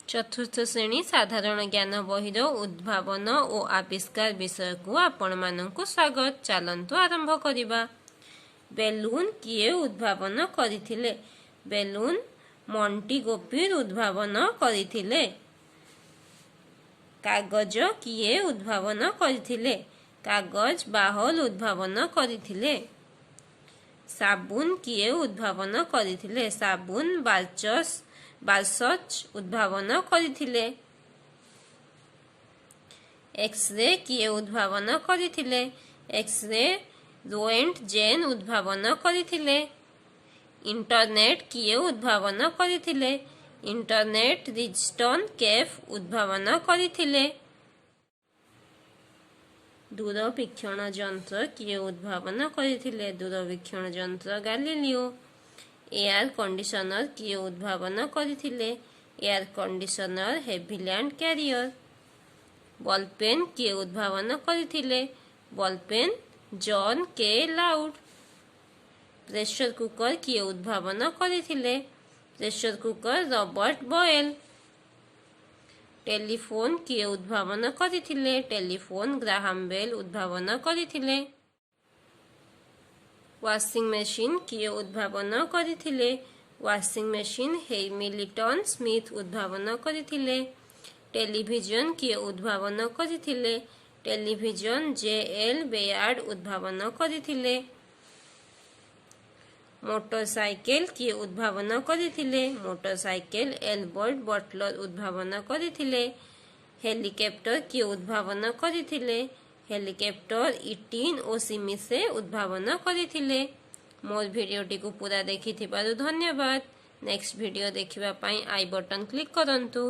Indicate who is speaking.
Speaker 1: चतुर्थ श्रेणी साधारण ज्ञान बहिर उद्भावन और आविष्कार विषय को आपण मानकु स्वागत। चलंतु आरंभ करिबा। बेलून किए उद्भावन करिथिले? बेलून मॉन्टेगोपियर उद्भावन करिथिले। कागज किए उद्भावन करिथिले? कागज बाहल उद्भावन करिथिले। साबुन किए उद्भावन करिथिले? साबुन बाल्सच उद्भावन करिथिले। एक्सरे किए उद्भावन करिथिले? एक्सरे रोएंटजेन उद्भावन करिथिले। इंटरनेट किए उद्भावन करिथिले? इंटरनेट रिचटन केफ उद्भावन करिथिले। दूरवीक्षण यंत्र किए उद्भावन करिथिले? दूरवीक्षण यंत्र गैलीलियो। एयर कंडीशनर किए उद्भावन करिथिले? एयर कंडीशनर हेविलैंड कैरियर। बॉल पेन किए उद्भावन करिथिले? बॉल पेन जॉन के लाउड। प्रेशर कुकर किए उद्भावन करिथिले? Pressure cooker Robert Boyle. Telephone किए उद्भावन करिथिले? टेलीफोन ग्राहम बेल उद्भावन करिथिले। वाशिंग मशीन किए उद्भावन करिथिले? वाशिंग मशीन हैमिल्टन स्मिथ उद्भावन करिथिले। टेलीविजन किए उद्भावन करिथिले? टेलीविजन जे.एल. बेयार्ड उद्भावन करिथिले। मोटरसाइकेल किए उद्भावन करिथिले? मोटरसाइकेल एल्बर्ट बटलर उद्भावन करिथिले। हेलिकॉप्टर किए उद्भावन करिथिले? हेलिकॉप्टर इटिन ओशिमिसे उद्भावन करिथिले। मोर भिडियोटी को पूरा देखि धन्यवाद। नेक्स्ट वीडियो देखिबा पाई आई बटन क्लिक करंतु।